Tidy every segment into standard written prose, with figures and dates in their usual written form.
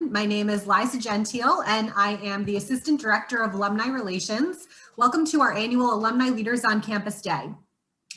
everyone. My name is Liza Gentile, and I am the Assistant Director of Alumni Relations. Welcome to our annual Alumni Leaders on Campus Day.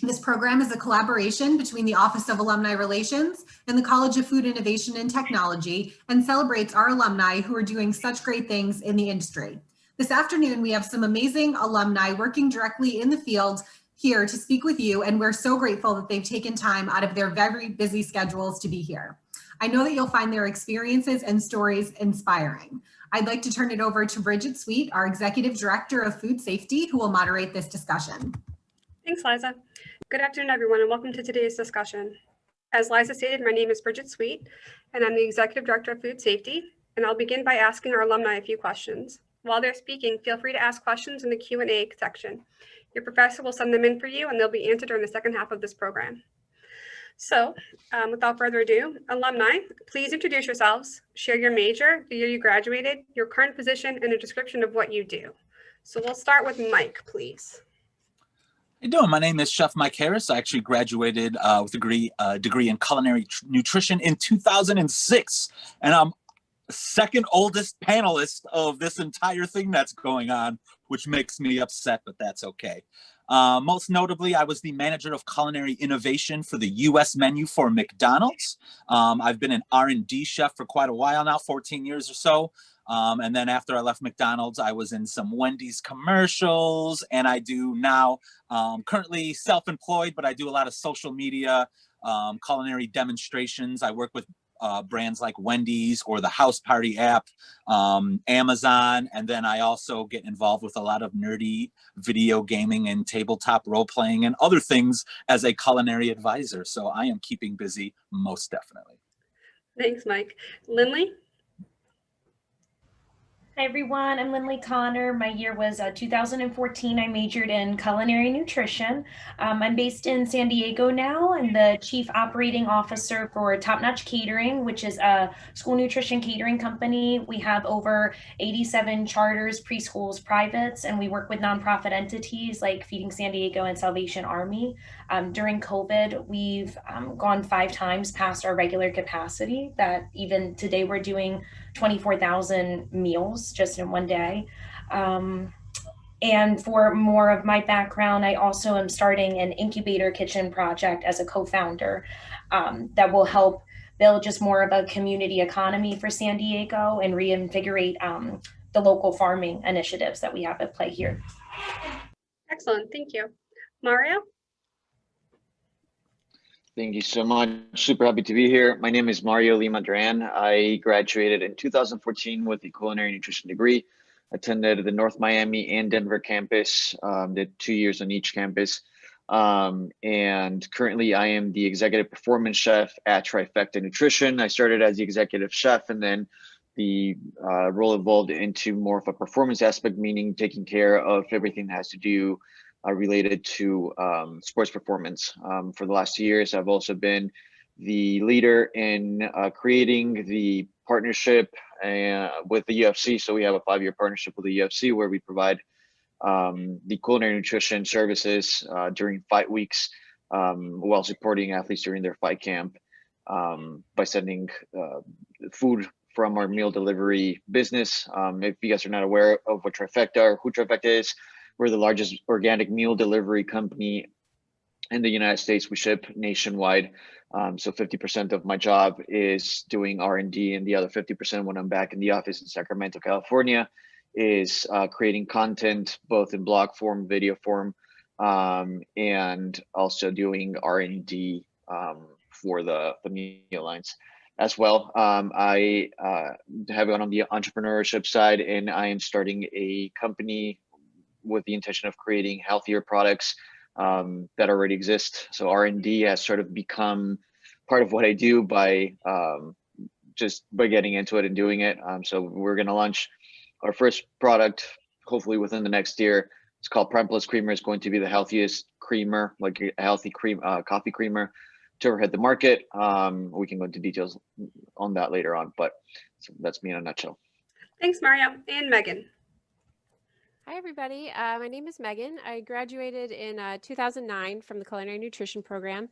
This program is a collaboration between the Office of Alumni Relations and the College of Food Innovation and Technology, and celebrates our alumni who are doing such great things in the industry. This afternoon, we have some amazing alumni working directly in the field here to speak with you, and we're so grateful that they've taken time out of their very busy schedules to be here. I know that you'll find their experiences and stories inspiring. I'd like to turn it over to Bridget Sweet, our Executive Director of Food Safety, who will moderate this discussion. Thanks, Liza. Good afternoon, everyone, and welcome to today's discussion. As Liza stated, my name is Bridget Sweet, and I'm the Executive Director of Food Safety, and I'll begin by asking our alumni a few questions. While they're speaking, feel free to ask questions in the Q&A section. Your professor will send them in for you, and they'll be answered during the second half of this program. So, without further ado, alumni, please introduce yourselves, share your major, the year you graduated, your current position, and a description of what you do. So we'll start with Mike, please. How you doing? My name is Chef Mike Haracz. I actually graduated with a degree in culinary nutrition in 2006, and I'm second oldest panelist of this entire thing that's going on, which makes me upset, but that's okay. Most notably, I was the manager of culinary innovation for the U.S. menu for McDonald's. I've been an R&D chef for quite a while now, 14 years or so. And then after I left McDonald's, I was in some Wendy's commercials, and I do now currently self-employed, but I do a lot of social media, culinary demonstrations. I work with brands like Wendy's or the House Party app, Amazon, and then I also get involved with a lot of nerdy video gaming and tabletop role-playing and other things as a culinary advisor. So I am keeping busy, most definitely. Thanks, Mike. Lynley? Hi everyone, I'm Lynley Connor. My year was 2014. I majored in culinary nutrition. I'm based in San Diego now. I'm the Chief Operating Officer for Top Notch Catering, which is a school nutrition catering company. We have over 87 charters, preschools, privates, and we work with nonprofit entities like Feeding San Diego and Salvation Army. During COVID, we've gone 5 times past our regular capacity, that even today we're doing 24,000 meals just in one day. And for more of my background, I also am starting an incubator kitchen project as a co-founder that will help build just more of a community economy for San Diego and reinvigorate the local farming initiatives that we have at play here. Excellent, thank you. Mario? Thank you so much. Super happy to be here. My name is Mario Limaduran. I graduated in 2014 with a culinary nutrition degree. Attended the North Miami and Denver campus, did 2 years on each campus. And currently I am the executive performance chef at Trifecta Nutrition. I started as the executive chef, and then the role evolved into more of a performance aspect, meaning taking care of everything that has to do related to sports performance. For the last 2 years, I've also been the leader in creating the partnership with the UFC. So we have a 5-year partnership with the UFC where we provide the culinary nutrition services during fight weeks while supporting athletes during their fight camp by sending food from our meal delivery business. If you guys are not aware of what Trifecta or who Trifecta is, we're the largest organic meal delivery company in the United States. We ship nationwide. So 50% of my job is doing R&D, and the other 50% when I'm back in the office in Sacramento, California, is creating content both in blog form, video form, and also doing R&D for the meal lines as well. I have gone on the entrepreneurship side, and I am starting a company with the intention of creating healthier products that already exist. So R&D has sort of become part of what I do by just by getting into it and doing it. So we're going to launch our first product hopefully within the next year. It's called Prime Plus Creamer. It's going to be the healthiest creamer, like a healthy cream, coffee creamer to ever hit the market. We can go into details on that later on, but so that's me in a nutshell. Thanks, Mario. And Meaghan. Hi, everybody. My name is Meaghan. I graduated in 2009 from the Culinary Nutrition program.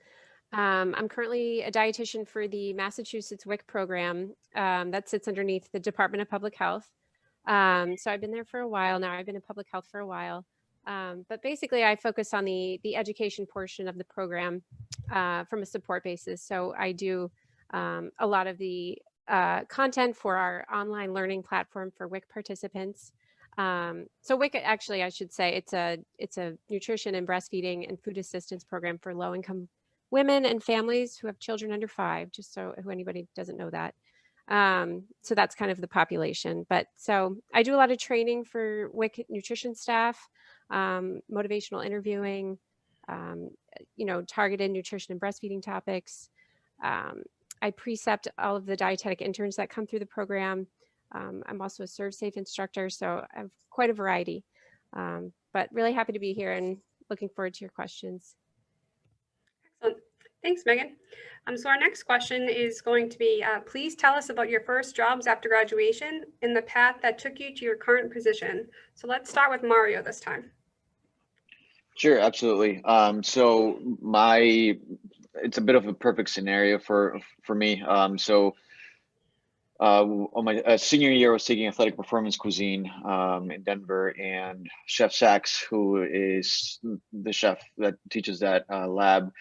I'm currently a dietitian for the Massachusetts WIC program that sits underneath the Department of Public Health. So I've been there for a while now. I've been in public health for a while. But basically, I focus on the education portion of the program from a support basis. So I do a lot of the content for our online learning platform for WIC participants. So WIC, actually, I should say, it's a nutrition and breastfeeding and food assistance program for low-income women and families who have children under 5, just so if anybody doesn't know that. So that's kind of the population. But so I do a lot of training for WIC nutrition staff, motivational interviewing, targeted nutrition and breastfeeding topics. I precept all of the dietetic interns that come through the program. I'm also a Serve Safe instructor, so I have quite a variety. But really happy to be here and looking forward to your questions. Excellent. Thanks, Megan. So our next question is going to be, please tell us about your first jobs after graduation and the path that took you to your current position. So let's start with Mario this time. Sure, absolutely. So it's a bit of a perfect scenario for me. On my senior year, I was taking athletic performance cuisine in Denver, and Chef Sachs, who is the chef that teaches that lab,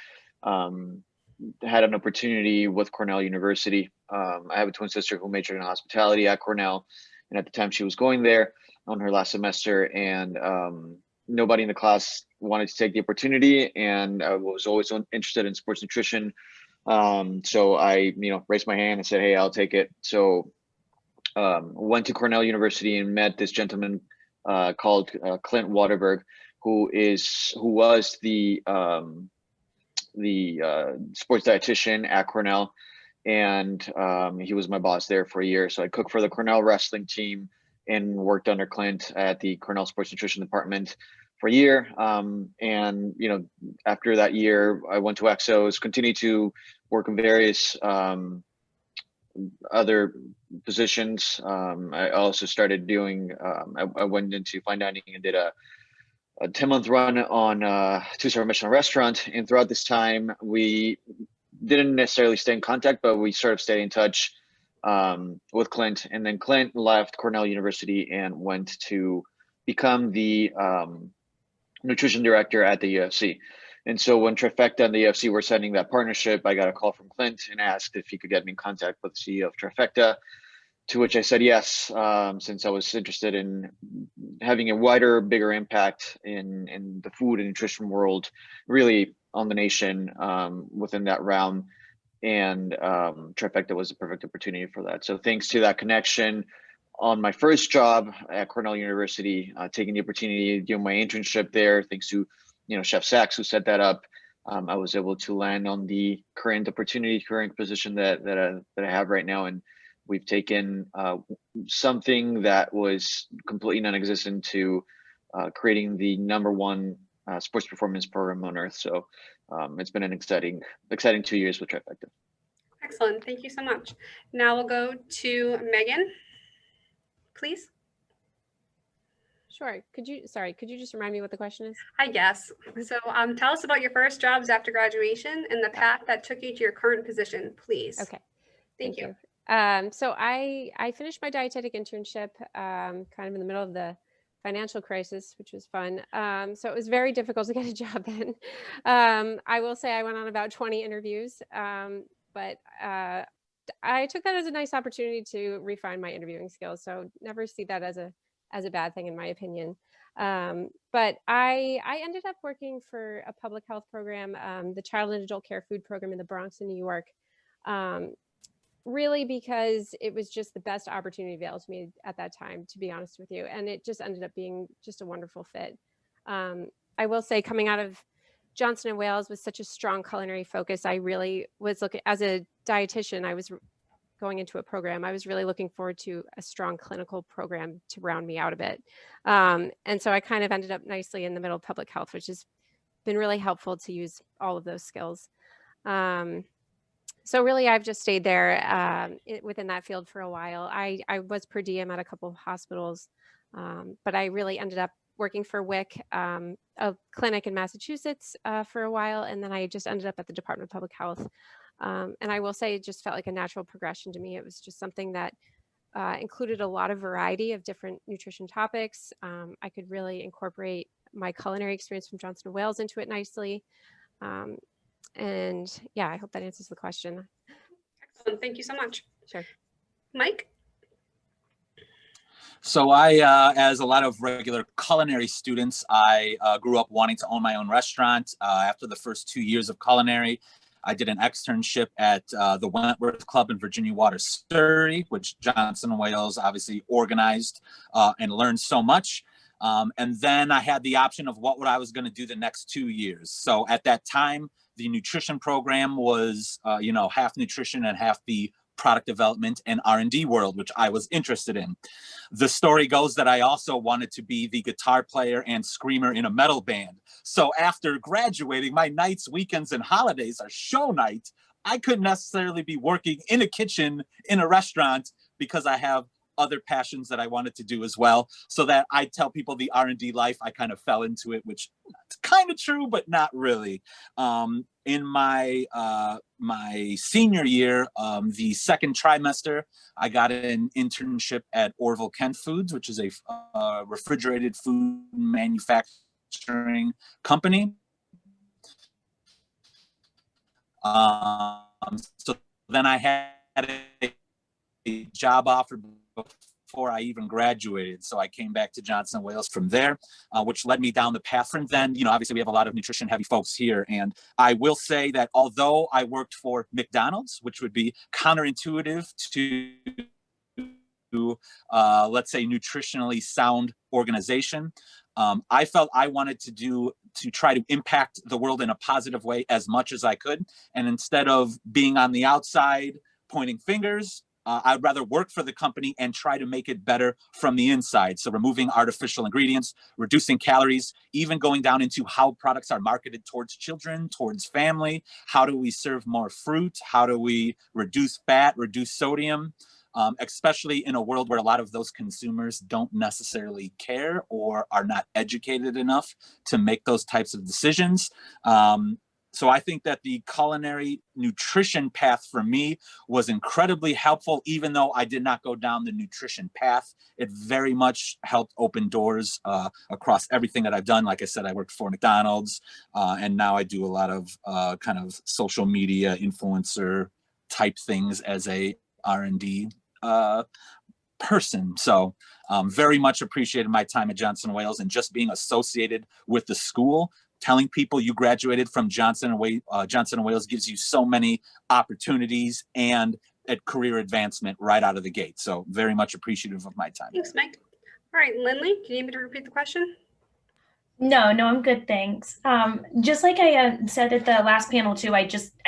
had an opportunity with Cornell University. I have a twin sister who majored in hospitality at Cornell, and at the time she was going there on her last semester, and nobody in the class wanted to take the opportunity, and I was always interested in sports nutrition. So I, raised my hand and said, hey, I'll take it. So went to Cornell University and met this gentleman called Clint Waterberg, who was the sports dietitian at Cornell, and he was my boss there for a year. So I cooked for the Cornell wrestling team and worked under Clint at the Cornell sports nutrition department for a year. And after that year, I went to Exos, continued to work in various other positions. I also started doing, I went into fine dining and did a 10-month run on a 2-star Michelin restaurant. And throughout this time, we didn't necessarily stay in contact, but we sort of stayed in touch with Clint. And then Clint left Cornell University and went to become the nutrition director at the UFC. And so when Trifecta and the UFC were signing that partnership, I got a call from Clint and asked if he could get me in contact with the CEO of Trifecta, to which I said yes, since I was interested in having a wider, bigger impact in the food and nutrition world, really on the nation within that realm. And Trifecta was the perfect opportunity for that. So thanks to that connection, on my first job at Cornell University, taking the opportunity to do my internship there, thanks to Chef Sachs, who set that up, I was able to land on the current position that I have right now. And we've taken something that was completely non-existent to creating the #1 sports performance program on earth. So it's been an exciting 2 years with Trifecta. Excellent. Thank you so much. Now we'll go to Megan, please. Sure. Could you just remind me what the question is? I guess. So tell us about your first jobs after graduation and the path that took you to your current position, please. Okay. Thank you. So I finished my dietetic internship kind of in the middle of the financial crisis, which was fun. So it was very difficult to get a job then. I will say I went on about 20 interviews, but I took that as a nice opportunity to refine my interviewing skills. So never see that as a bad thing, in my opinion. But I ended up working for a public health program, the Child and Adult Care Food Program in the Bronx in New York, really because it was just the best opportunity available to me at that time, to be honest with you. And it just ended up being just a wonderful fit. I will say, coming out of Johnson & Wales with such a strong culinary focus, I really was looking, as a dietitian, I was going into a program, I was really looking forward to a strong clinical program to round me out a bit. And so I kind of ended up nicely in the middle of public health, which has been really helpful to use all of those skills. So really, I've just stayed there within that field for a while. I was per diem at a couple of hospitals, but I really ended up working for WIC, a clinic in Massachusetts for a while, and then I just ended up at the Department of Public Health. And I will say it just felt like a natural progression to me. It was just something that included a lot of variety of different nutrition topics. I could really incorporate my culinary experience from Johnson & Wales into it nicely. And yeah, I hope that answers the question. Excellent. Thank you so much. Sure. Mike? So I, as a lot of regular culinary students, I grew up wanting to own my own restaurant. After the first 2 years of culinary, I did an externship at the Wentworth Club in Virginia Water, Surrey, which Johnson & Wales obviously organized, and learned so much. And then I had the option of what I was going to do the next 2 years. So at that time, the nutrition program was, half nutrition and half the product development and R&D world, which I was interested in. The story goes that I also wanted to be the guitar player and screamer in a metal band. So after graduating, my nights, weekends, and holidays are show night. I couldn't necessarily be working in a kitchen in a restaurant because I have other passions that I wanted to do as well. So that I tell people the R&D life, I kind of fell into it, which is kind of true, but not really. In my my senior year, the second trimester, I got an internship at Orville Kent Foods, which is a refrigerated food manufacturing company. So then I had a job offer before I even graduated. So I came back to Johnson & Wales from there, which led me down the path from then. Obviously we have a lot of nutrition heavy folks here. And I will say that although I worked for McDonald's, which would be counterintuitive to, let's say, nutritionally sound organization, I felt I wanted to try to impact the world in a positive way as much as I could. And instead of being on the outside pointing fingers, I'd rather work for the company and try to make it better from the inside. So removing artificial ingredients, reducing calories, even going down into how products are marketed towards children, towards family. How do we serve more fruit? How do we reduce fat, reduce sodium? Especially in a world where a lot of those consumers don't necessarily care or are not educated enough to make those types of decisions. So I think that the culinary nutrition path for me was incredibly helpful, even though I did not go down the nutrition path. It very much helped open doors across everything that I've done. Like I said, I worked for McDonald's, and now I do a lot of kind of social media influencer type things as a R&D person. So very much appreciated my time at Johnson & Wales and just being associated with the school. Telling people you graduated from Johnson & Wales gives you so many opportunities and at career advancement right out of the gate. So very much appreciative of my time. Thanks, Mike. All right, Lynley, do you need me to repeat the question? No, I'm good, thanks. Just like I said at the last panel too, I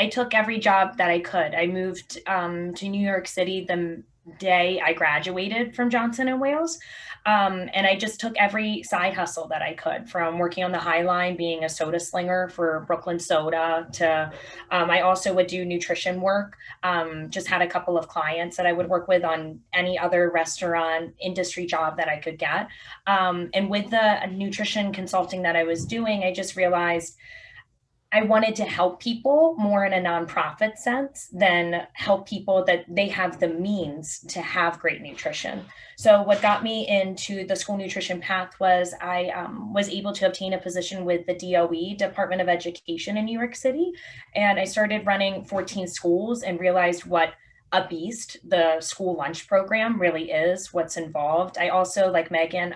took every job that I could. I moved to New York City the day I graduated from Johnson & Wales. And I just took every side hustle that I could, from working on the High Line, being a soda slinger for Brooklyn Soda, to I also would do nutrition work. Just had a couple of clients that I would work with on any other restaurant industry job that I could get. And with the nutrition consulting that I was doing, I just realized I wanted to help people more in a nonprofit sense than help people that they have the means to have great nutrition. So what got me into the school nutrition path was I was able to obtain a position with the DOE, Department of Education in New York City. And I started running 14 schools and realized what a beast the school lunch program really is, what's involved. I also, like Meaghan,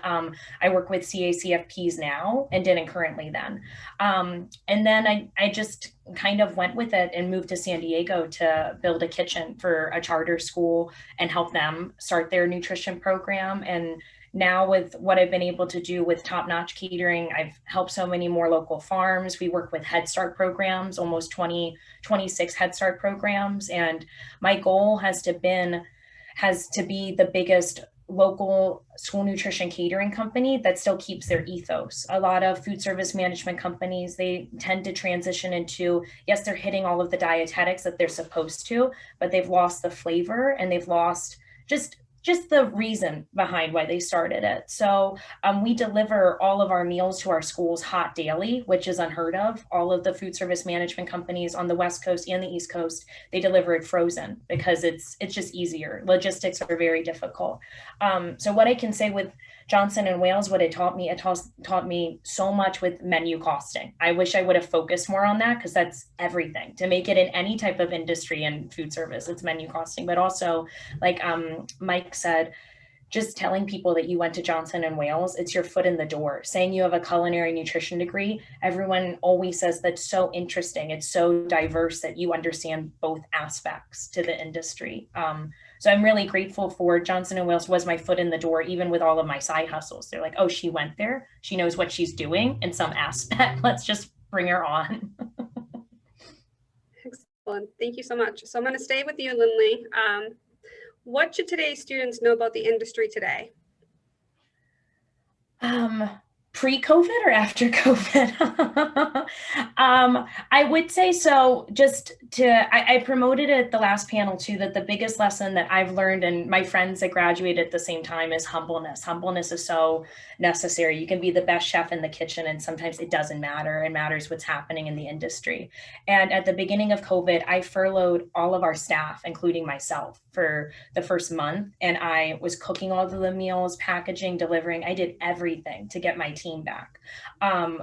I work with CACFPs now and didn't currently then. And then I just kind of went with it and moved to San Diego to build a kitchen for a charter school and help them start their nutrition program. And now with what I've been able to do with top-notch catering, I've helped so many more local farms. We work with Head Start programs, almost 26 Head Start programs. And my goal has to be the biggest local school nutrition catering company that still keeps their ethos. A lot of food service management companies, they tend to transition into, yes, they're hitting all of the dietetics that they're supposed to, but they've lost the flavor and they've lost just just the reason behind why they started it. So we deliver all of our meals to our schools hot daily, which is unheard of. All of the food service management companies on the West Coast and the East Coast, they deliver it frozen because it's just easier. Logistics are very difficult. So what I can say with Johnson & Wales, what it taught me so much with menu costing. I wish I would have focused more on that, because that's everything. To make it in any type of industry and food service, it's menu costing. But also, like Mike said, just telling people that you went to Johnson & Wales, it's your foot in the door. Saying you have a culinary nutrition degree, everyone always says that's so interesting. It's so diverse that you understand both aspects to the industry. So I'm really grateful for Johnson & Wales was my foot in the door, even with all of my side hustles. They're like, oh, she went there. She knows what she's doing in some aspect. Let's just bring her on. Excellent. Thank you so much. So I'm going to stay with you, Lynley. What should today's students know about the industry today? Pre-COVID or after COVID? I would say so. I promoted at the last panel too, that the biggest lesson that I've learned, and my friends that graduated at the same time, is humbleness. Humbleness is so necessary. You can be the best chef in the kitchen, and sometimes it doesn't matter. It matters what's happening in the industry. And at the beginning of COVID, I furloughed all of our staff, including myself, for the first month. And I was cooking all of the meals, packaging, delivering. I did everything to get my team back.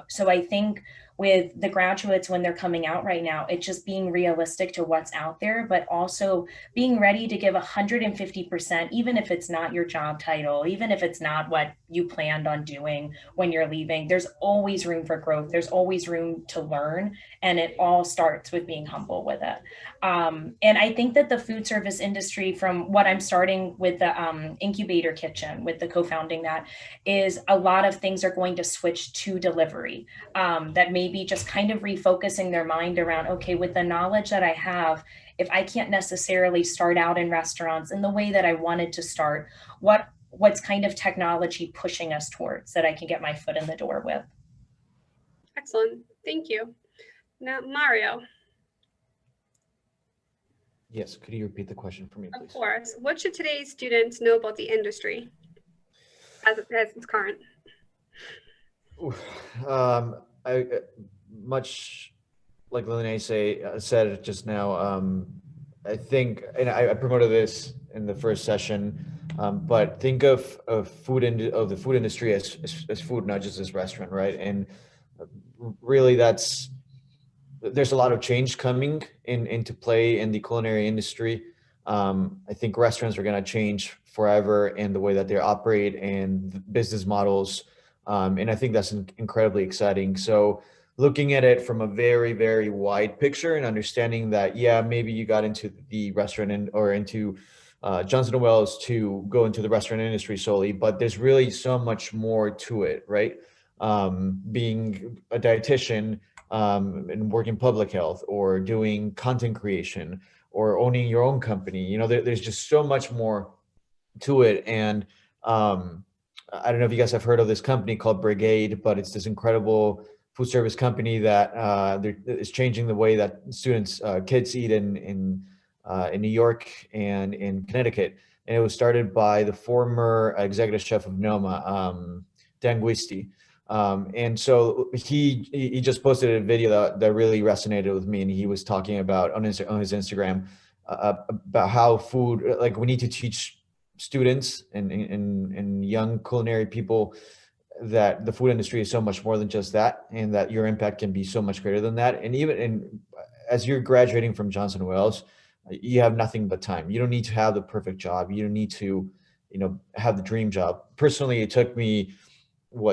So I think with the graduates, when they're coming out right now, it's just being realistic to what's out there, but also being ready to give 150%, even if it's not your job title, even if it's not what you planned on doing when you're leaving. There's always room for growth. There's always room to learn. And it all starts with being humble with it. And I think that the food service industry, from what I'm starting with the incubator kitchen, with the co-founding that, is a lot of things are going to switch to delivery. That maybe just kind of refocusing their mind around, okay, with the knowledge that I have, if I can't necessarily start out in restaurants in the way that I wanted to start, what's kind of technology pushing us towards that I can get my foot in the door with? Excellent. Thank you. Now, Mario. Yes, could you repeat the question for me, please? Of course. What should today's students know about the industry as it's current? I much like Lynley said just now. I think, and I promoted this in the first session, but think of the food industry as food, not just as restaurant, right? And really, there's a lot of change coming into play in the culinary industry. I think restaurants are going to change forever in the way that they operate and business models. And I think that's incredibly exciting. So looking at it from a very, very wide picture and understanding that, yeah, maybe you got into the restaurant or into Johnson & Wales to go into the restaurant industry solely, but there's really so much more to it, right? Being a dietitian and working public health, or doing content creation, or owning your own company, there's just so much more to it. And I don't know if you guys have heard of this company called Brigade, but it's this incredible food service company that is changing the way that kids eat in New York and in Connecticut. And it was started by the former executive chef of Noma, Dan Guisti. And so he just posted a video that really resonated with me, and he was talking about on his Instagram about how food, like, we need to teach students and young culinary people that the food industry is so much more than just that, and that your impact can be so much greater than that. And even as you're graduating from Johnson & Wales, you have nothing but time. You don't need to have the perfect job. You don't need to, have the dream job. Personally, it took me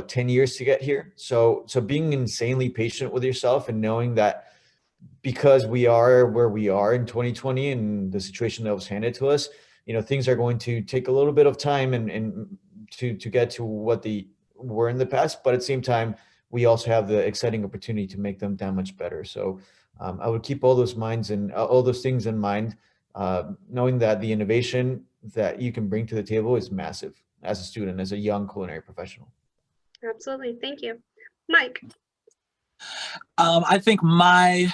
10 years to get here. So being insanely patient with yourself and knowing that because we are where we are in 2020 and the situation that was handed to us, things are going to take a little bit of time and to get to what they were in the past. But at the same time, we also have the exciting opportunity to make them that much better. So I would keep all those things in mind, knowing that the innovation that you can bring to the table is massive as a student, as a young culinary professional. Absolutely. Thank you. Mike. I think my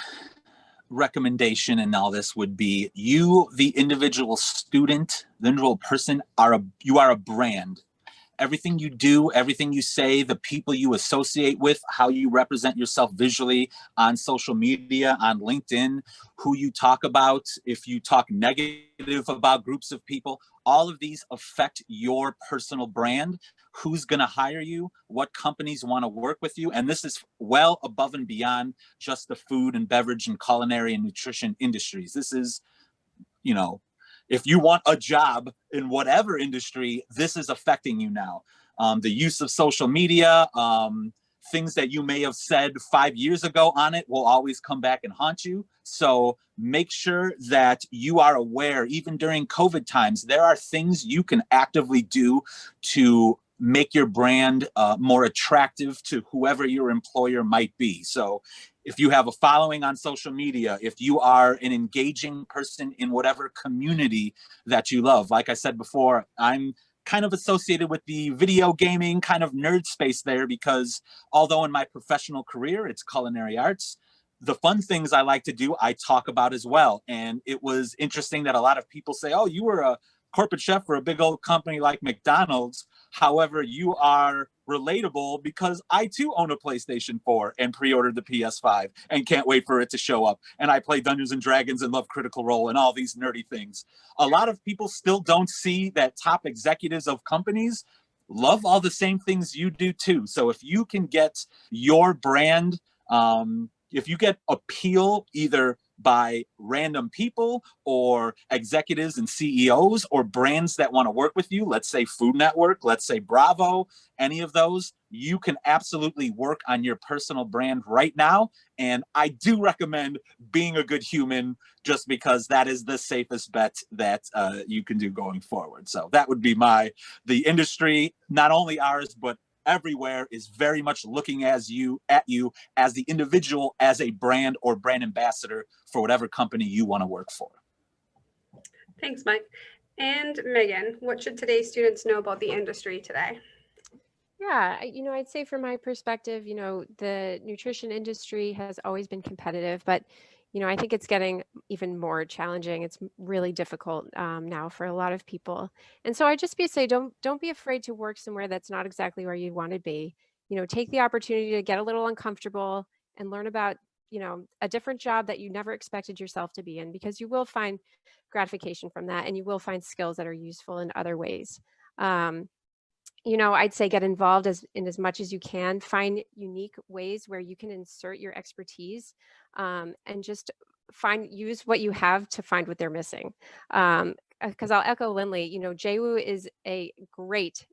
recommendation in all this would be you, the individual student, the individual person, you are a brand. Everything you do, everything you say, the people you associate with, how you represent yourself visually on social media, on LinkedIn, who you talk about, if you talk negative about groups of people, all of these affect your personal brand, who's going to hire you, what companies want to work with you. And this is well above and beyond just the food and beverage and culinary and nutrition industries. This is, you know, if you want a job in whatever industry, this is affecting you now. The use of social media, things that you may have said 5 years ago on it will always come back and haunt you. So make sure that you are aware, even during COVID times, there are things you can actively do to make your brand more attractive to whoever your employer might be. So if you have a following on social media, if you are an engaging person in whatever community that you love, like I said before, I'm kind of associated with the video gaming kind of nerd space there, because although in my professional career, it's culinary arts, the fun things I like to do, I talk about as well. And it was interesting that a lot of people say, oh, you were a corporate chef for a big old company like McDonald's. However, you are relatable because I too own a PlayStation 4 and pre-ordered the PS5 and can't wait for it to show up. And I play Dungeons and Dragons and love Critical Role and all these nerdy things. A lot of people still don't see that top executives of companies love all the same things you do too. So if you can get your brand, if you get appeal either by random people or executives and CEOs or brands that want to work with you, let's say Food Network, let's say Bravo, any of those, you can absolutely work on your personal brand right now. And I do recommend being a good human, just because that is the safest bet that you can do going forward. So that would be the industry, not only ours, but everywhere, is very much looking at you as the individual, as a brand or brand ambassador for whatever company you want to work for. Thanks, Mike. And Meaghan, what should today's students know about the industry today? Yeah, I'd say from my perspective, the nutrition industry has always been competitive, but I think it's getting even more challenging. It's really difficult now for a lot of people. And so I just say, don't be afraid to work somewhere that's not exactly where you want to be. Take the opportunity to get a little uncomfortable and learn about, a different job that you never expected yourself to be in, because you will find gratification from that, and you will find skills that are useful in other ways. I'd say get involved in as much as you can. Find unique ways where you can insert your expertise, and just use what you have to find what they're missing. Because I'll echo Lynley, JWU is it's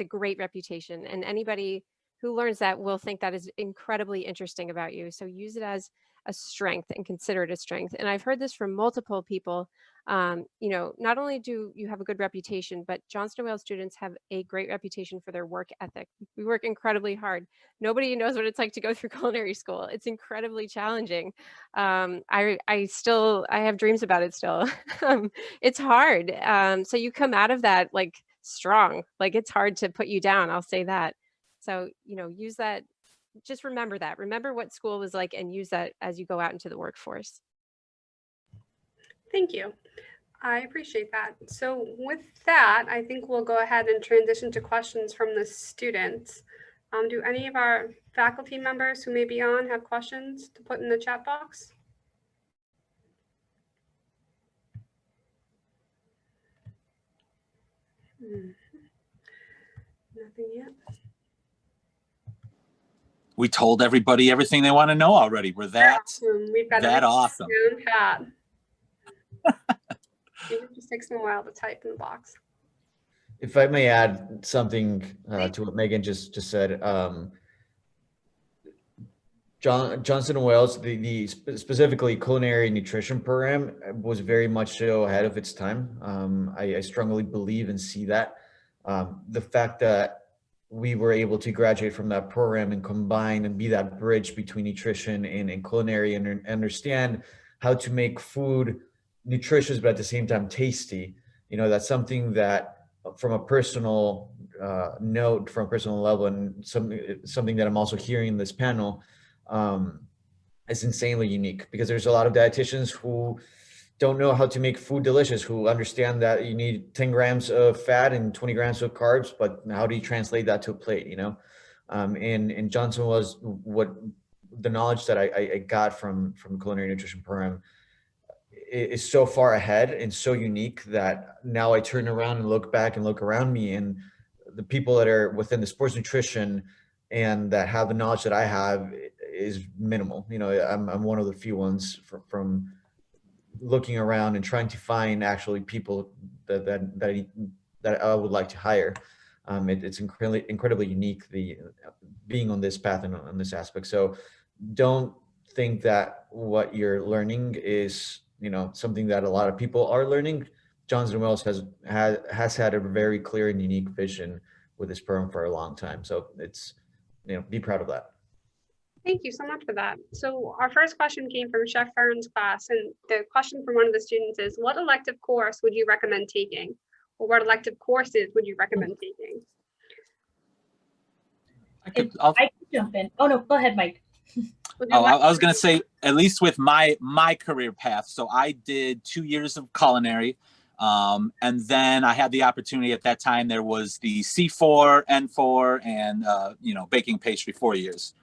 a great reputation, and anybody who learns that will think that is incredibly interesting about you. So use it as a strength and consider it a strength. And I've heard this from multiple people. Not only do you have a good reputation, but Johnson & Wales students have a great reputation for their work ethic. We work incredibly hard. Nobody knows what it's like to go through culinary school. It's incredibly challenging. I have dreams about it still. It's hard. So you come out of that like strong. Like, it's hard to put you down. I'll say that. So, use that. Just remember that. Remember what school was like, and use that as you go out into the workforce. Thank you. I appreciate that. So with that, I think we'll go ahead and transition to questions from the students. Do any of our faculty members who may be on have questions to put in the chat box? Nothing yet. We told everybody everything they want to know already. We're that awesome. We've got that awesome. It just takes them a while to type in the box. If I may add something to what Meaghan just said, Johnson & Wales, the specifically culinary nutrition program was very much so ahead of its time. I strongly believe and see that. The fact that we were able to graduate from that program and combine and be that bridge between nutrition and culinary, and understand how to make food nutritious, but at the same time tasty. That's something that from a personal from a personal level, and something that I'm also hearing in this panel, is insanely unique, because there's a lot of dietitians who don't know how to make food delicious, who understand that you need 10 grams of fat and 20 grams of carbs, but how do you translate that to a plate, you know? And Johnson was what the knowledge that I got from culinary nutrition program is so far ahead and so unique that now I turn around and look back and look around me, and the people that are within the sports nutrition and that have the knowledge that I have is minimal. You know, I'm one of the few ones from looking around and trying to find actually people that I would like to hire. It's incredibly unique, the being on this path and on this aspect. So don't think that what you're learning is, you know, something that a lot of people are learning. Johnson Wales has had a very clear and unique vision with this program for a long time. So it's, you know, be proud of that. Thank you so much for that. So our first question came from Chef Farron's class, and the question from one of the students is, what elective course would you recommend taking? Or what elective courses would you recommend taking? I can jump in. Oh no, go ahead, Mike. I was going to say, at least with my career path. So I did 2 years of culinary. And then I had the opportunity at that time, there was the C4, N4, and, baking pastry 4 years.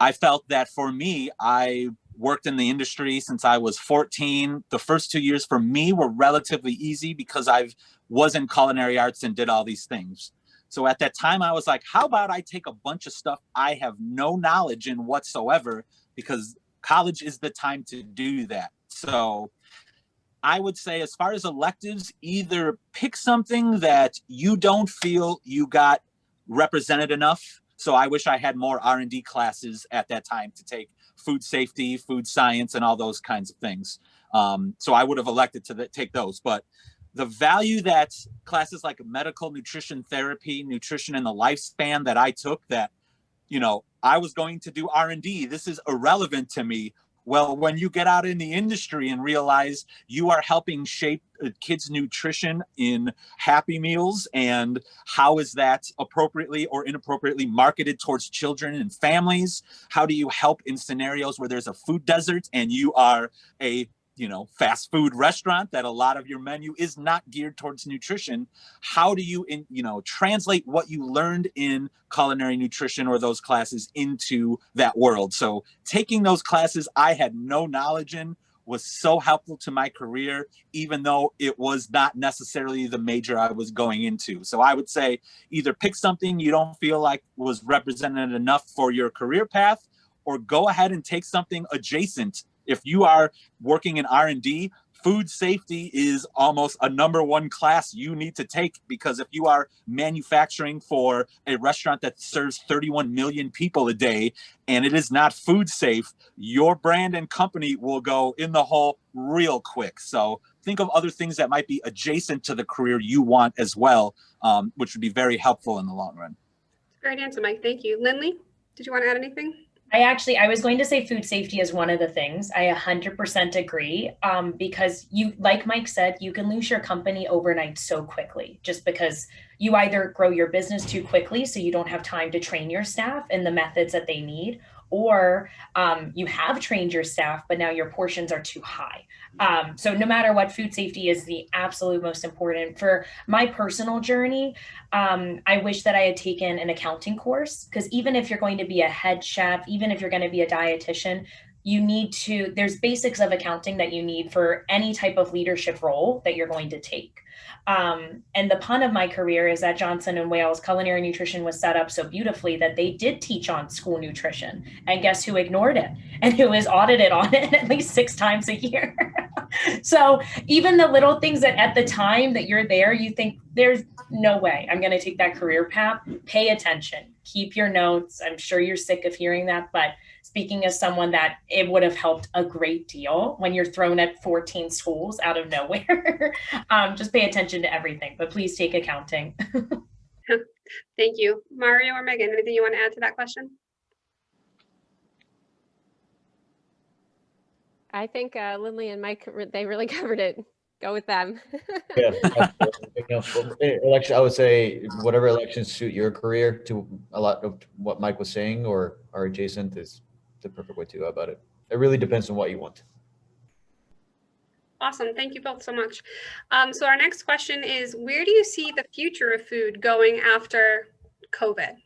I felt that for me, I worked in the industry since I was 14. The first 2 years for me were relatively easy because I was in culinary arts and did all these things. So at that time, I was like, how about I take a bunch of stuff I have no knowledge in whatsoever, because college is the time to do that. So I would say, as far as electives, either pick something that you don't feel you got represented enough. So I wish I had more R&D classes at that time to take food safety, food science, and all those kinds of things. So I would have elected to take those. But the value that classes like medical nutrition therapy, nutrition in the lifespan that I took, that, you know, I was going to do R&D, this is irrelevant to me. Well, when you get out in the industry and realize you are helping shape kids' nutrition in Happy Meals, and how is that appropriately or inappropriately marketed towards children and families? How do you help in scenarios where there's a food desert and you are a fast food restaurant that a lot of your menu is not geared towards nutrition? How do you, translate what you learned in culinary nutrition or those classes into that world? So taking those classes I had no knowledge in was so helpful to my career, even though it was not necessarily the major I was going into. So I would say either pick something you don't feel like was represented enough for your career path, or go ahead and take something adjacent. If you are working in R&D, food safety is almost a #1 class you need to take, because if you are manufacturing for a restaurant that serves 31 million people a day and it is not food safe, your brand and company will go in the hole real quick. So think of other things that might be adjacent to the career you want as well, which would be very helpful in the long run. Great answer, Mike. Thank you. Lynley, did you want to add anything? I was going to say food safety is one of the things. I 100% agree, because like Mike said, you can lose your company overnight so quickly, just because you either grow your business too quickly so you don't have time to train your staff in the methods that they need, or you have trained your staff, but now your portions are too high. So no matter what, food safety is the absolute most important. For my personal journey, I wish that I had taken an accounting course, because even if you're going to be a head chef, even if you're going to be a dietitian, there's basics of accounting that you need for any type of leadership role that you're going to take. And the pun of my career is that Johnson & Wales Culinary Nutrition was set up so beautifully that they did teach on school nutrition. And guess who ignored it? And who is audited on it at least 6 times a year. So even the little things that at the time that you're there, you think there's no way I'm going to take that career path. Pay attention, keep your notes. I'm sure you're sick of hearing that, but speaking as someone that it would have helped a great deal when you're thrown at 14 schools out of nowhere. Just pay attention to everything, but please take accounting. Thank you. Mario or Meaghan, anything you want to add to that question? I think Lynley and Mike, they really covered it. Go with them. Yeah, election, I would say whatever elections suit your career, to a lot of what Mike was saying or are adjacent, is the perfect way to go about it. it really depends on what you want. Awesome. Thank you both so much. So our next question is, where do you see the future of food going after COVID?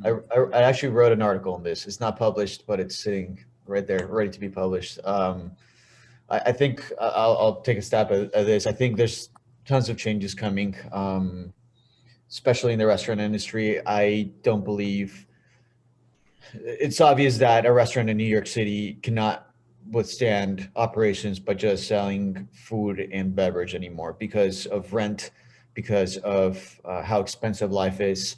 I actually wrote an article on this. It's not published, but it's sitting right there, ready to be published. I think I'll take a stab at this. I think there's tons of changes coming, especially in the restaurant industry. I don't believe it's obvious that a restaurant in New York City cannot withstand operations by just selling food and beverage anymore because of rent, because of how expensive life is.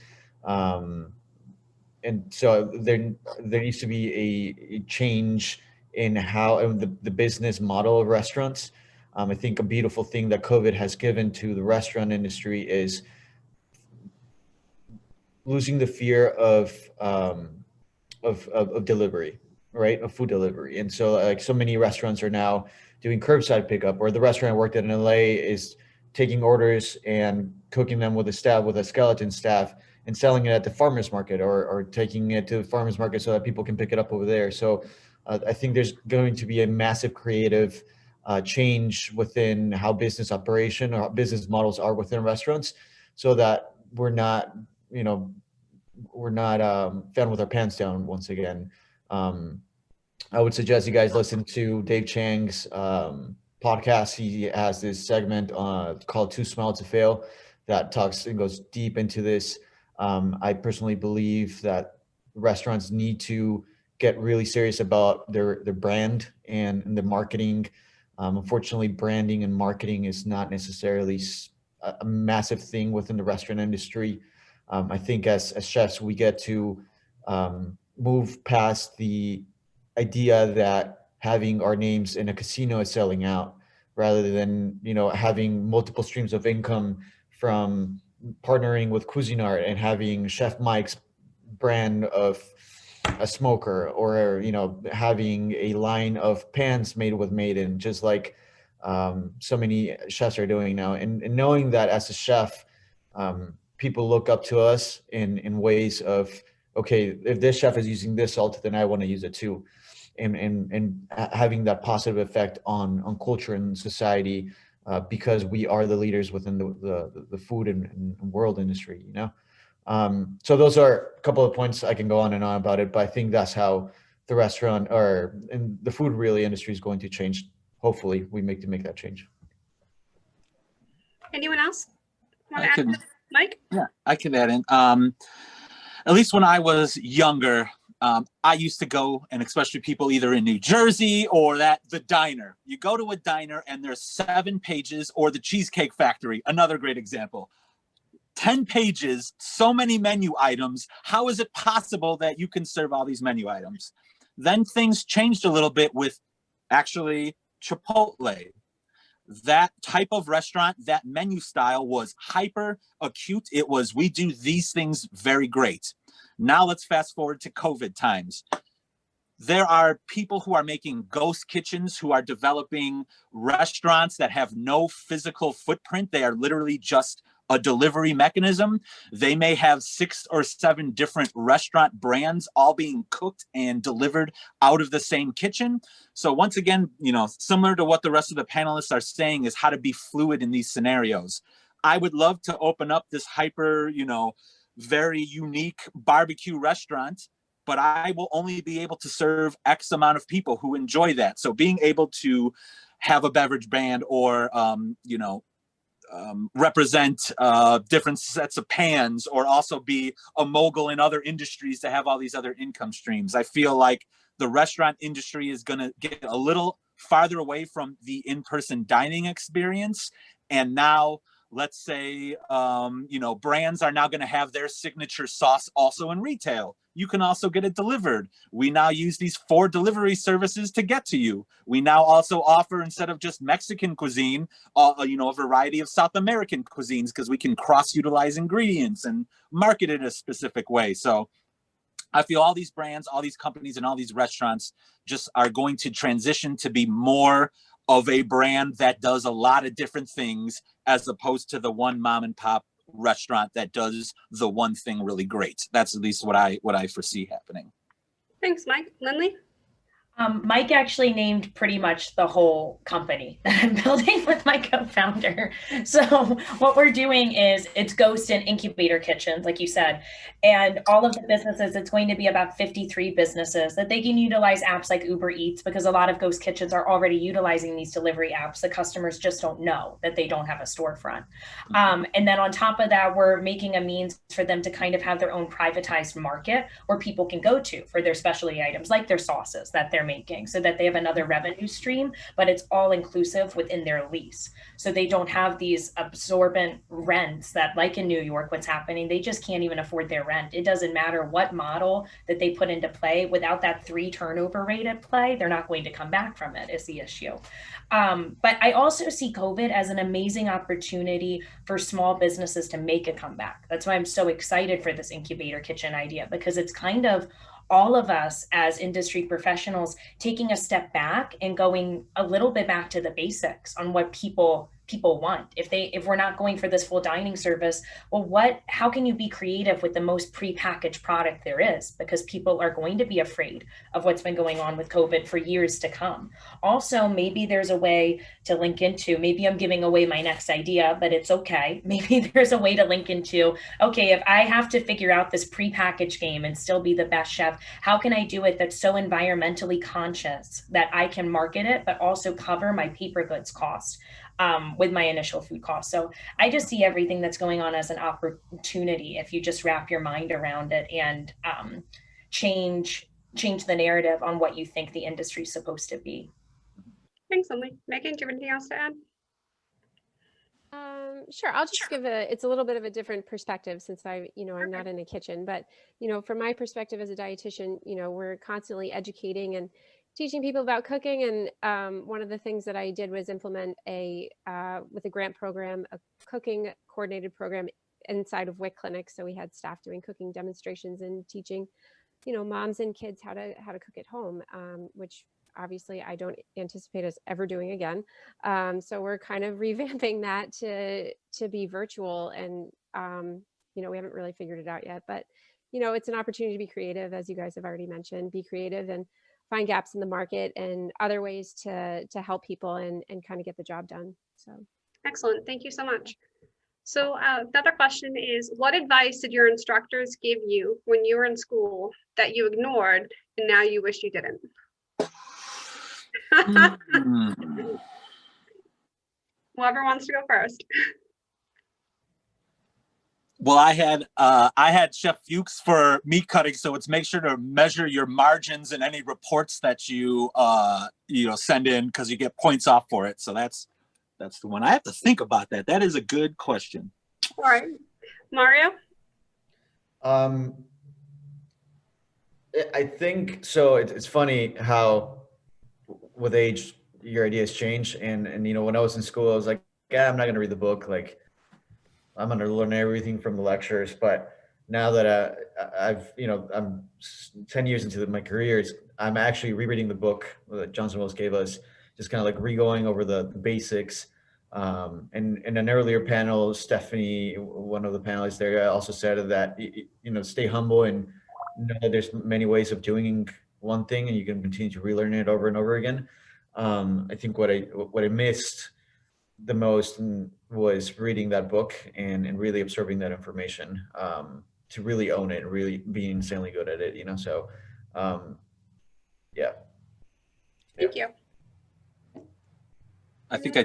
And so there needs to be a change in how the business model of restaurants. I think a beautiful thing that COVID has given to the restaurant industry is losing the fear of delivery, right? Of food delivery. And so like so many restaurants are now doing curbside pickup, or the restaurant I worked at in LA is taking orders and cooking them with a skeleton staff and selling it at the farmer's market, or taking it to the farmer's market so that people can pick it up over there. So I think there's going to be a massive creative change within how business operation or business models are within restaurants, so that we're not found with our pants down once again. I would suggest you guys listen to Dave Chang's podcast. He has this segment called Too Small to Fail that talks and goes deep into this. I personally believe that restaurants need to get really serious about their brand and the marketing. Unfortunately, branding and marketing is not necessarily a massive thing within the restaurant industry. I think as chefs, we get to move past the idea that having our names in a casino is selling out, rather than having multiple streams of income from partnering with Culinary and having Chef Mike's brand of a smoker, or having a line of pans made with Maiden, just like so many chefs are doing now. And knowing that as a chef, people look up to us in ways of, okay, if this chef is using this salt, then I want to use it too. And having that positive effect on culture and society, because we are the leaders within the food and world industry, So those are a couple of points. I can go on and on about it, but I think that's how the restaurant and the food really industry is going to change. Hopefully we make that change. Anyone else want I to can, add? Mike? yeah, I can add in. At least when I was younger, I used to go, and especially people either in New Jersey or the diner. You go to a diner and there's 7 pages, or the Cheesecake Factory, another great example. 10 pages, so many menu items. How is it possible that you can serve all these menu items? Then things changed a little bit with actually Chipotle. That type of restaurant, that menu style was hyper acute. It was, we do these things very great. Now let's fast forward to COVID times. There are people who are making ghost kitchens, who are developing restaurants that have no physical footprint. They are literally just a delivery mechanism. They may have 6 or 7 different restaurant brands all being cooked and delivered out of the same kitchen. So once again, similar to what the rest of the panelists are saying, is how to be fluid in these scenarios. I would love to open up this hyper, very unique barbecue restaurant, but I will only be able to serve X amount of people who enjoy that. So being able to have a beverage brand, or, represent different sets of pans, or also be a mogul in other industries to have all these other income streams. I feel like the restaurant industry is going to get a little farther away from the in-person dining experience. And now, let's say, brands are now going to have their signature sauce also in retail. You can also get it delivered. We now use these 4 delivery services to get to you. We now also offer, instead of just Mexican cuisine, a variety of South American cuisines, because we can cross-utilize ingredients and market it a specific way. So I feel all these brands, all these companies, and all these restaurants just are going to transition to be more of a brand that does a lot of different things, as opposed to the one mom and pop restaurant that does the one thing really great. That's at least what I foresee happening. Thanks, Mike. Lynley? Mike actually named pretty much the whole company that I'm building with my co-founder. So what we're doing is it's ghost and incubator kitchens, like you said, and all of the businesses, it's going to be about 53 businesses that they can utilize apps like Uber Eats, because a lot of ghost kitchens are already utilizing these delivery apps. The customers just don't know that they don't have a storefront. And then on top of that, we're making a means for them to kind of have their own privatized market where people can go to for their specialty items, like their sauces that they're making, so that they have another revenue stream, but it's all inclusive within their lease. So they don't have these absorbent rents that, like in New York, what's happening, they just can't even afford their rent. It doesn't matter what model that they put into play. Without that 3 turnover rate at play, they're not going to come back from it, is the issue. But I also see COVID as an amazing opportunity for small businesses to make a comeback. That's why I'm so excited for this incubator kitchen idea, because it's kind of all of us as industry professionals taking a step back and going a little bit back to the basics on what people want. If we're not going for this full dining service, well, how can you be creative with the most prepackaged product there is? Because people are going to be afraid of what's been going on with COVID for years to come. Also, maybe there's a way to link into, maybe I'm giving away my next idea, but it's okay. Maybe there's a way to link into, okay, if I have to figure out this prepackaged game and still be the best chef, how can I do it that's so environmentally conscious that I can market it, but also cover my paper goods cost with my initial food costs? So I just see everything that's going on as an opportunity if you just wrap your mind around it and change the narrative on what you think the industry is supposed to be. Thanks, Lynley. Meaghan, do you have anything else to add? Sure. I'll just give it's a little bit of a different perspective since I'm not in a kitchen, but, from my perspective as a dietitian, we're constantly educating and teaching people about cooking. And one of the things that I did was implement with a grant program, a cooking coordinated program inside of WIC clinics. So we had staff doing cooking demonstrations and teaching, moms and kids how to cook at home, which obviously I don't anticipate us ever doing again. So we're kind of revamping that to be virtual, and we haven't really figured it out yet, but it's an opportunity to be creative, as you guys have already mentioned, be creative and find gaps in the market and other ways to help people and kind of get the job done. So excellent. Thank you so much. So the other question is, what advice did your instructors give you when you were in school that you ignored and now you wish you didn't? Whoever wants to go first. Well, I had Chef Fuchs for meat cutting, so it's make sure to measure your margins in any reports that you send in, because you get points off for it. So that's the one. I have to think about that. That is a good question. All right, Mario. I think so. It's funny how with age your ideas change, and when I was in school I was like, I'm not gonna read the book, like I'm gonna learn everything from the lectures. But now that I'm 10 years into my career, I'm actually rereading the book that Johnson Wills gave us, just kind of like re-going over the basics. And in an earlier panel, Stephanie, one of the panelists there, also said that stay humble and know that there's many ways of doing one thing, and you can continue to relearn it over and over again. I think what I missed the most was reading that book and really absorbing that information, to really own it and really be insanely good at it. So yeah. Thank you. I think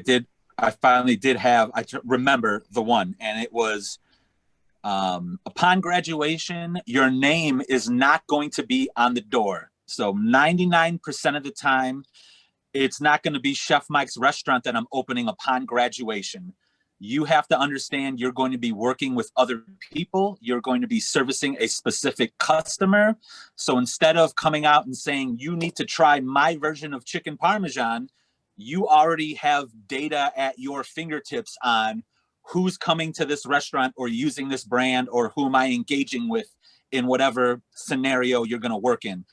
I finally did have, remember the one, and it was, upon graduation, your name is not going to be on the door. So 99% of the time, it's not going to be Chef Mike's restaurant that I'm opening upon graduation. You have to understand you're going to be working with other people. You're going to be servicing a specific customer. So instead of coming out and saying, you need to try my version of chicken Parmesan, you already have data at your fingertips on who's coming to this restaurant or using this brand, or who am I engaging with in whatever scenario you're going to work in.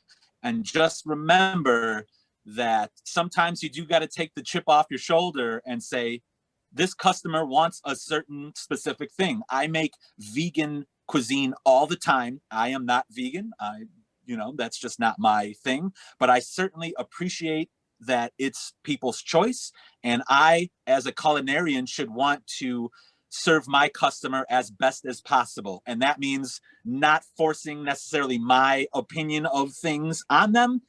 And just remember that sometimes you do got to take the chip off your shoulder and say, this customer wants a certain specific thing. I make vegan cuisine all the time. I am not vegan. you know, that's just not my thing. But I certainly appreciate that it's people's choice. And I, as a culinarian, should want to serve my customer as best as possible. And that means not forcing necessarily my opinion of things on them.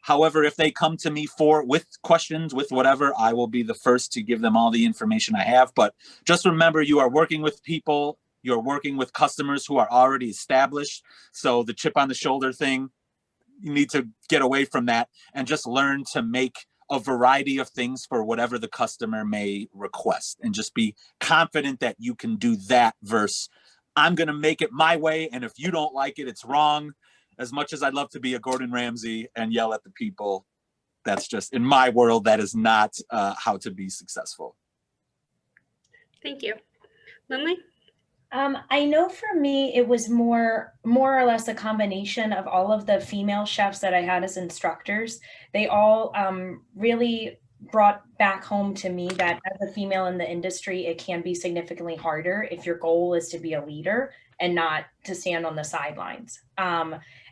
However, if they come to me with questions, with whatever, I will be the first to give them all the information I have. But just remember, you are working with people, you're working with customers who are already established. So the chip on the shoulder thing, you need to get away from that and just learn to make a variety of things for whatever the customer may request, and just be confident that you can do that versus I'm going to make it my way. And if you don't like it, it's wrong. As much as I'd love to be a Gordon Ramsay and yell at the people, that's just, in my world, that is not how to be successful. Thank you. Lynley? I know for me, it was more or less a combination of all of the female chefs that I had as instructors. They all really brought back home to me that as a female in the industry, it can be significantly harder if your goal is to be a leader and not to stand on the sidelines.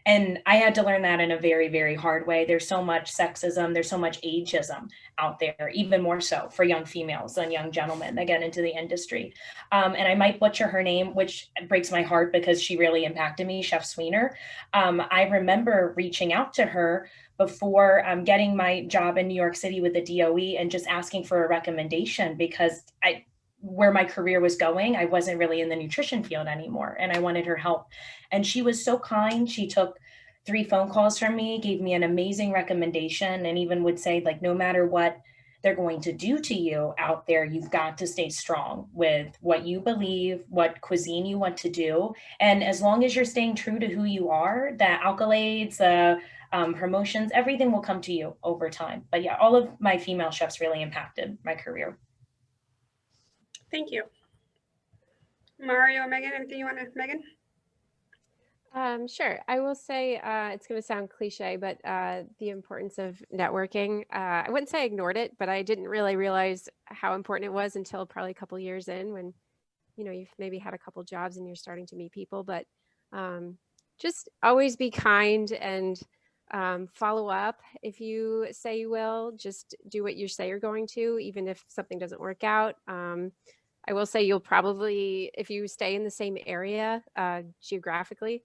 And I had to learn that in a very, very hard way. There's so much sexism, there's so much ageism out there, even more so for young females than young gentlemen that get into the industry. And I might butcher her name, which breaks my heart because she really impacted me, Chef Sweener. I remember reaching out to her before getting my job in New York City with the DOE and just asking for a recommendation because where my career was going, I wasn't really in the nutrition field anymore and I wanted her help. And she was so kind. She took 3 phone calls from me, gave me an amazing recommendation, and even would say, like, no matter what they're going to do to you out there, you've got to stay strong with what you believe, what cuisine you want to do. And as long as you're staying true to who you are, the accolades, the promotions, everything will come to you over time. But yeah, all of my female chefs really impacted my career. Thank you. Mario or Meaghan, anything you want to, Meaghan? Sure. I will say it's going to sound cliche, but the importance of networking, I wouldn't say I ignored it, but I didn't really realize how important it was until probably a couple years in when, you know, you've maybe had a couple jobs and you're starting to meet people, but just always be kind and follow up. If you say you will, just do what you say you're going to, even if something doesn't work out. I will say you'll probably, if you stay in the same area geographically,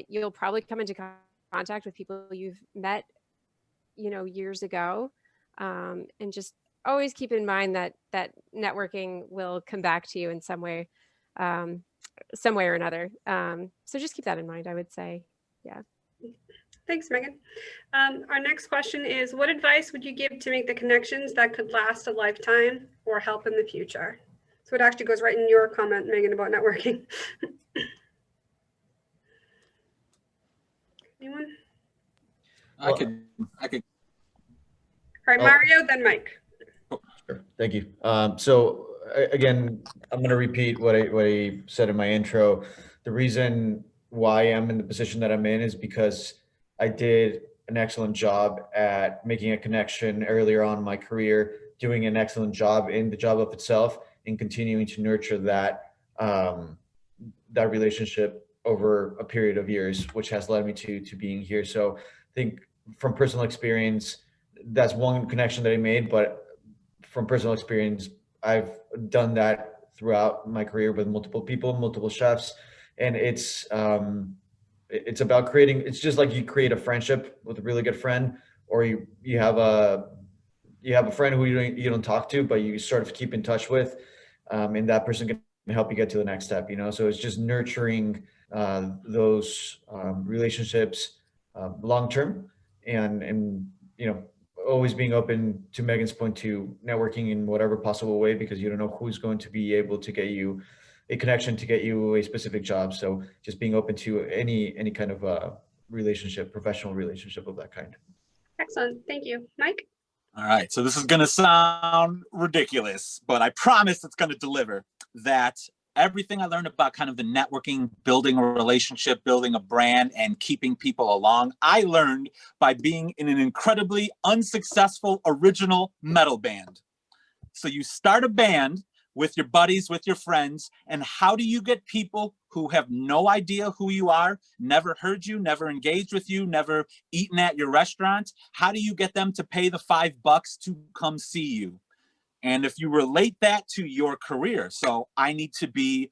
you'll probably come into contact with people you've met, you know, years ago. And just always keep in mind that networking will come back to you in some way or another. So just keep that in mind, I would say. Yeah. Thanks, Meaghan. Our next question is, what advice would you give to make the connections that could last a lifetime or help in the future? So it actually goes right in your comment, Meaghan, about networking. Anyone? I could. All right, Mario, then Mike. Sure. Thank you. So again, I'm going to repeat what I said in my intro. The reason why I'm in the position that I'm in is because I did an excellent job at making a connection earlier on in my career, doing an excellent job in the job of itself, and continuing to nurture that that relationship over a period of years, which has led me to being here. So I think from personal experience, that's one connection that I made, but from personal experience, I've done that throughout my career with multiple people, multiple chefs, and it's about creating. It's just like you create a friendship with a really good friend, or you have a friend who you don't talk to, but you sort of keep in touch with, and that person can help you get to the next step. You know, so it's just nurturing those relationships long term, and you know, always being open, to Meaghan's point, to networking in whatever possible way, because you don't know who's going to be able to get you a connection to get you a specific job. So just being open to any kind of relationship, professional relationship of that kind. Excellent. Thank you. Mike? All right. So this is going to sound ridiculous, but I promise it's going to deliver. That everything I learned about kind of the networking, building a relationship, building a brand, and keeping people along, I learned by being in an incredibly unsuccessful original metal band. So you start a band with your buddies, with your friends. And how do you get people who have no idea who you are, never heard you, never engaged with you, never eaten at your restaurant? How do you get them to pay the $5 to come see you? And if you relate that to your career, so I need to be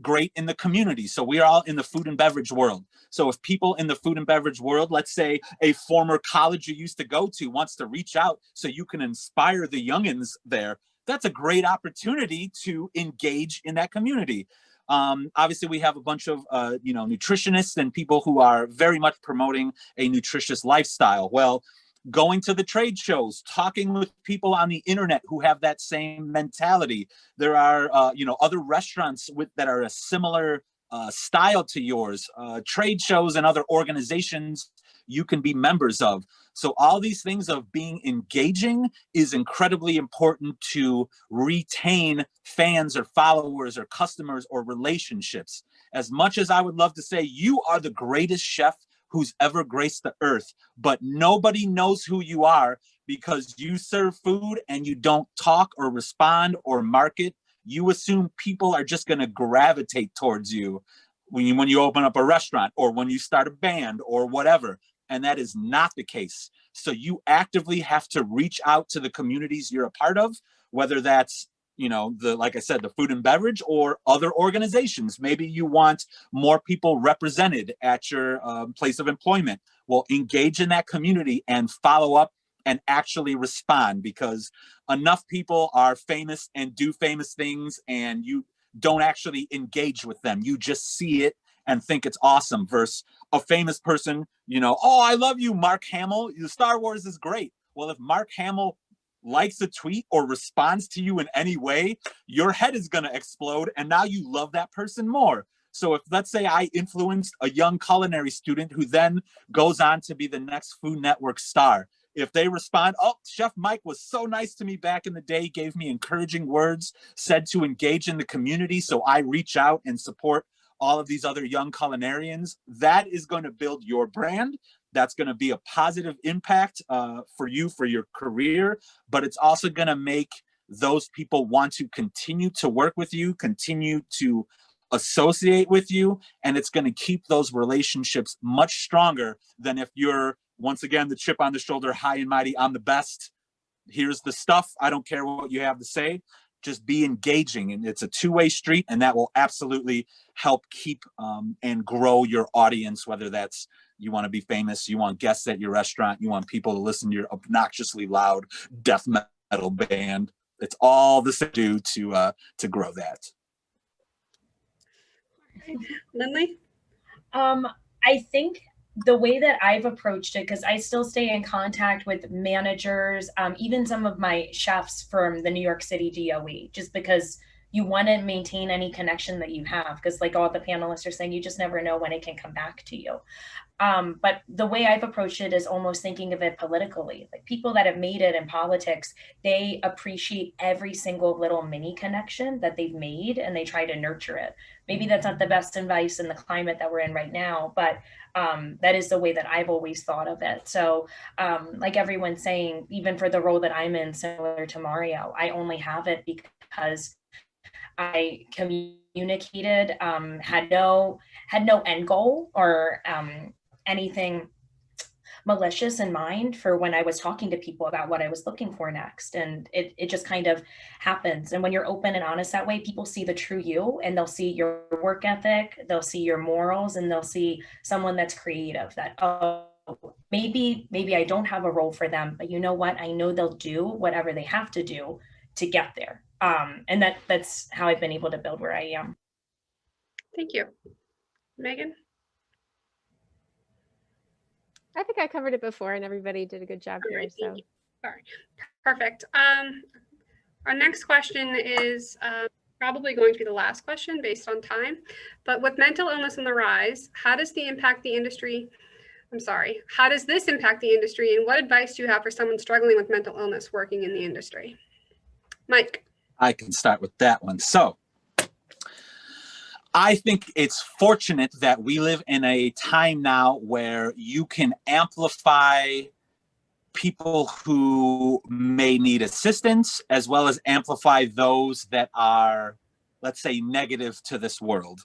great in the community. So we are all in the food and beverage world. So if people in the food and beverage world, let's say a former college you used to go to wants to reach out so you can inspire the youngins there, that's a great opportunity to engage in that community. Obviously, we have a bunch of nutritionists and people who are very much promoting a nutritious lifestyle. Well, going to the trade shows, talking with people on the internet who have that same mentality. There are, other restaurants that are a similar style to yours, trade shows and other organizations you can be members of. So all these things of being engaging is incredibly important to retain fans or followers or customers or relationships. As much as I would love to say you are the greatest chef who's ever graced the earth, but nobody knows who you are because you serve food and you don't talk or respond or market. You assume people are just going to gravitate towards you when you open up a restaurant or when you start a band or whatever. And that is not the case. So you actively have to reach out to the communities you're a part of, whether that's like I said, the food and beverage or other organizations. Maybe you want more people represented at your place of employment. Well, engage in that community and follow up and actually respond, because enough people are famous and do famous things and you don't actually engage with them. You just see it and think it's awesome versus a famous person, oh, I love you, Mark Hamill. Star Wars is great. Well, if Mark Hamill likes a tweet or responds to you in any way, your head is going to explode and now you love that person more. So if, let's say, I influenced a young culinary student who then goes on to be the next Food Network star, if they respond, oh, Chef Mike was so nice to me back in the day, gave me encouraging words, said to engage in the community, so I reach out and support all of these other young culinarians, that is going to build your brand. That's going to be a positive impact for you, for your career, but it's also going to make those people want to continue to work with you, continue to associate with you, and it's going to keep those relationships much stronger than if you're, once again, the chip on the shoulder, high and mighty, I'm the best, here's the stuff, I don't care what you have to say. Just be engaging, and it's a two-way street, and that will absolutely help keep and grow your audience, whether that's you want to be famous, you want guests at your restaurant, you want people to listen to your obnoxiously loud death metal band. It's all this to do to grow that. Lynley? I think the way that I've approached it, because I still stay in contact with managers, even some of my chefs from the New York City DOE, just because you want to maintain any connection that you have, because like all the panelists are saying, you just never know when it can come back to you. But the way I've approached it is almost thinking of it politically. Like people that have made it in politics, they appreciate every single little mini connection that they've made and they try to nurture it. Maybe that's not the best advice in the climate that we're in right now, but that is the way that I've always thought of it. So like everyone's saying, even for the role that I'm in, similar to Mario, I only have it because I communicated, had no end goal or anything malicious in mind for when I was talking to people about what I was looking for next. And it just kind of happens. And when you're open and honest that way, people see the true you, and they'll see your work ethic, they'll see your morals, and they'll see someone that's creative, that, oh, maybe I don't have a role for them, but you know what? I know they'll do whatever they have to do to get there. And that's how I've been able to build where I am. Thank you. Meaghan? I think I covered it before and everybody did a good job here. So. All right, perfect. Our next question is probably going to be the last question based on time, but with mental illness on the rise, how does this impact the industry, and what advice do you have for someone struggling with mental illness working in the industry? Mike? I can start with that one. So I think it's fortunate that we live in a time now where you can amplify people who may need assistance, as well as amplify those that are, let's say, negative to this world.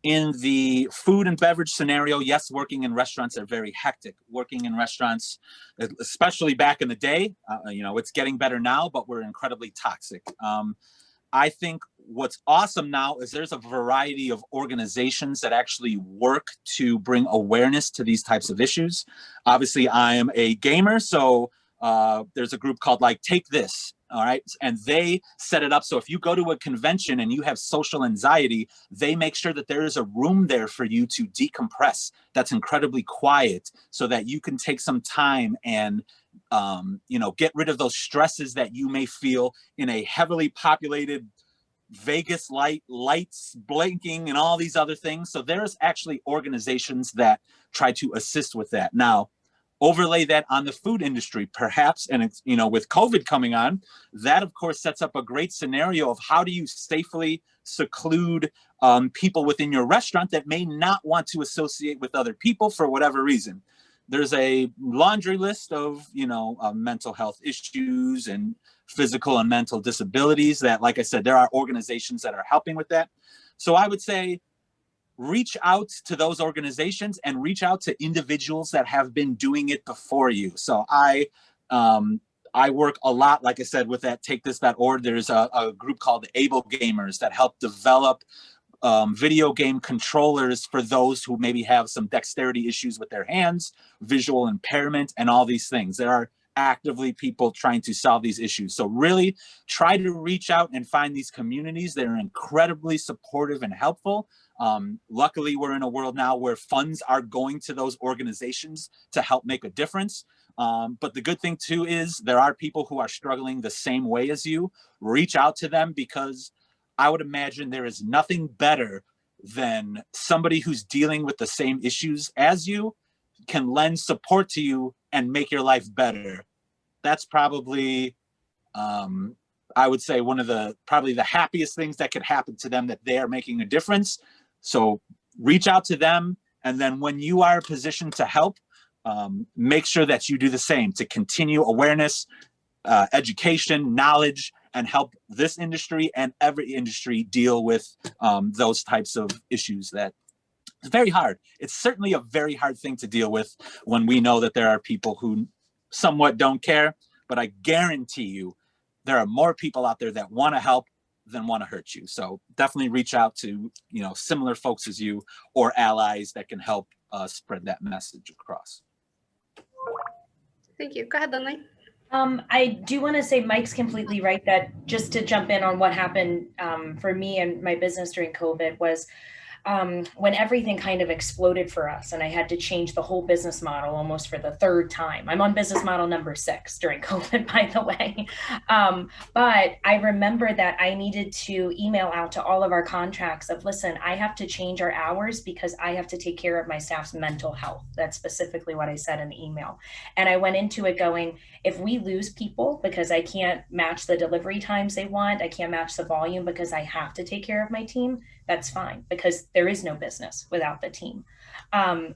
In the food and beverage scenario, yes, working in restaurants are very hectic. Working in restaurants, especially back in the day, it's getting better now, but we're incredibly toxic. I think what's awesome now is there's a variety of organizations that actually work to bring awareness to these types of issues. Obviously, I am a gamer, so there's a group called Take This, all right? And they set it up so if you go to a convention and you have social anxiety, they make sure that there is a room there for you to decompress that's incredibly quiet so that you can take some time and get rid of those stresses that you may feel in a heavily populated Vegas lights blinking and all these other things. So there's actually organizations that try to assist with that. Now, overlay that on the food industry, perhaps, and it's, with COVID coming on, that of course sets up a great scenario of how do you safely seclude people within your restaurant that may not want to associate with other people for whatever reason. There's a laundry list of, mental health issues and physical and mental disabilities that, like I said, there are organizations that are helping with that. So I would say reach out to those organizations and reach out to individuals that have been doing it before you. So I work a lot, like I said, with that TakeThis.org. There's a group called Able Gamers that help develop video game controllers for those who maybe have some dexterity issues with their hands, visual impairment, and all these things. There are actively people trying to solve these issues. So really try to reach out and find these communities that are incredibly supportive and helpful. Luckily, we're in a world now where funds are going to those organizations to help make a difference. But the good thing too is there are people who are struggling the same way as you. Reach out to them, because I would imagine there is nothing better than somebody who's dealing with the same issues as you can lend support to you and make your life better. That's probably, I would say, one of probably the happiest things that could happen to them, that they are making a difference. So reach out to them. And then when you are positioned to help, make sure that you do the same to continue awareness, education, knowledge, and help this industry and every industry deal with those types of issues that it's very hard. It's certainly a very hard thing to deal with when we know that there are people who somewhat don't care, but I guarantee you there are more people out there that want to help than want to hurt you. So definitely reach out to, similar folks as you or allies that can help spread that message across. Thank you. Go ahead, Lynley. I do want to say Mike's completely right, that just to jump in on what happened for me and my business during COVID was when everything kind of exploded for us and I had to change the whole business model almost for the third time. I'm on business model number 6 during COVID, by the way. But I remember that I needed to email out to all of our contracts of, listen, I have to change our hours because I have to take care of my staff's mental health. That's specifically what I said in the email. And I went into it going, if we lose people because I can't match the delivery times they want, I can't match the volume because I have to take care of my team, that's fine, because there is no business without the team.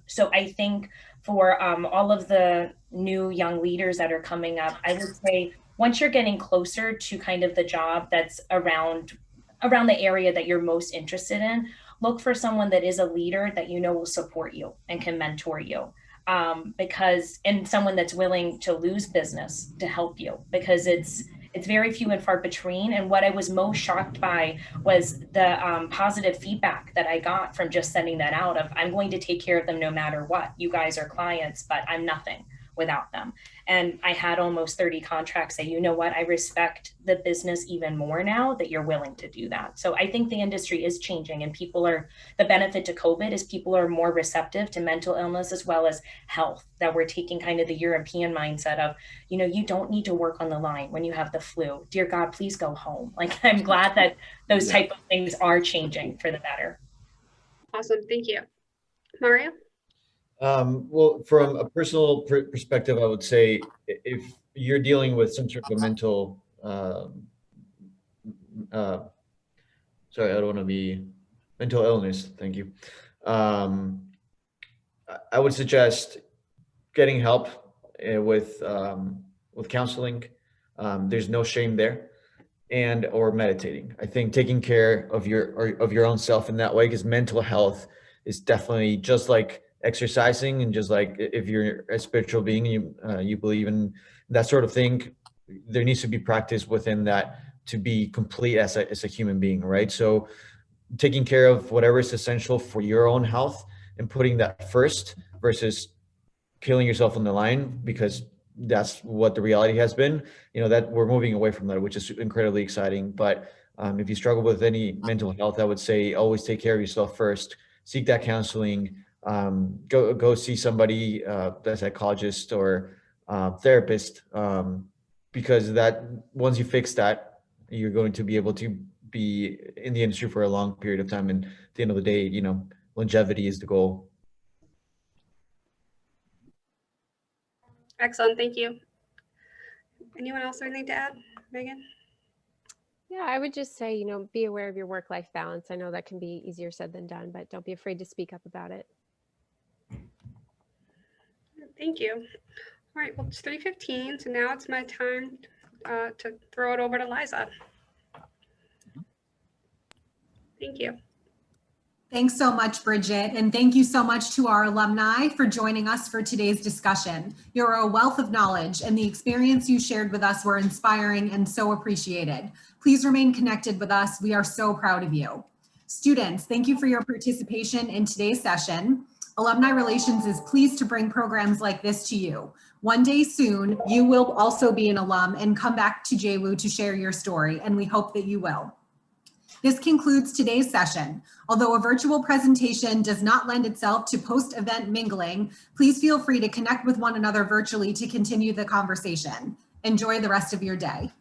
So I think for all of the new young leaders that are coming up, I would say once you're getting closer to kind of the job that's around the area that you're most interested in, look for someone that is a leader that will support you and can mentor you. And someone that's willing to lose business to help you, because it's very few and far between. And what I was most shocked by was the positive feedback that I got from just sending that out of, I'm going to take care of them no matter what. You guys are clients, but I'm nothing without them. And I had almost 30 contracts say, you know what, I respect the business even more now that you're willing to do that. So I think the industry is changing, and the benefit to COVID is people are more receptive to mental illness as well as health, that we're taking kind of the European mindset of, you don't need to work on the line when you have the flu. Dear God, please go home. I'm glad that those type of things are changing for the better. Awesome. Thank you. Mario? Well, from a personal perspective, I would say if you're dealing with some sort of a mental, mental illness, thank you. I would suggest getting help with counseling. There's no shame there, and or meditating. I think taking care of your own self in that way, because mental health is definitely just like exercising, and just like if you're a spiritual being, you believe in that sort of thing, there needs to be practice within that to be complete as a human being, right? So taking care of whatever is essential for your own health and putting that first versus killing yourself on the line, because that's what the reality has been, that we're moving away from that, which is incredibly exciting. But if you struggle with any mental health, I would say always take care of yourself first, seek that counseling, go see somebody, a psychologist or therapist, because that once you fix that, you're going to be able to be in the industry for a long period of time. And at the end of the day, longevity is the goal. Excellent, thank you. Anyone else have anything to add? Meaghan? Yeah, I would just say, be aware of your work-life balance. I know that can be easier said than done, but don't be afraid to speak up about it. Thank you. All right, well, it's 3:15, so now it's my time to throw it over to Liza. Thank you. Thanks so much, Bridget, and thank you so much to our alumni for joining us for today's discussion. You're a wealth of knowledge, and the experience you shared with us were inspiring and so appreciated. Please remain connected with us. We are so proud of you. Students, thank you for your participation in today's session. Alumni Relations is pleased to bring programs like this to you. One day soon, you will also be an alum and come back to JWU to share your story, and we hope that you will. This concludes today's session. Although a virtual presentation does not lend itself to post-event mingling, please feel free to connect with one another virtually to continue the conversation. Enjoy the rest of your day.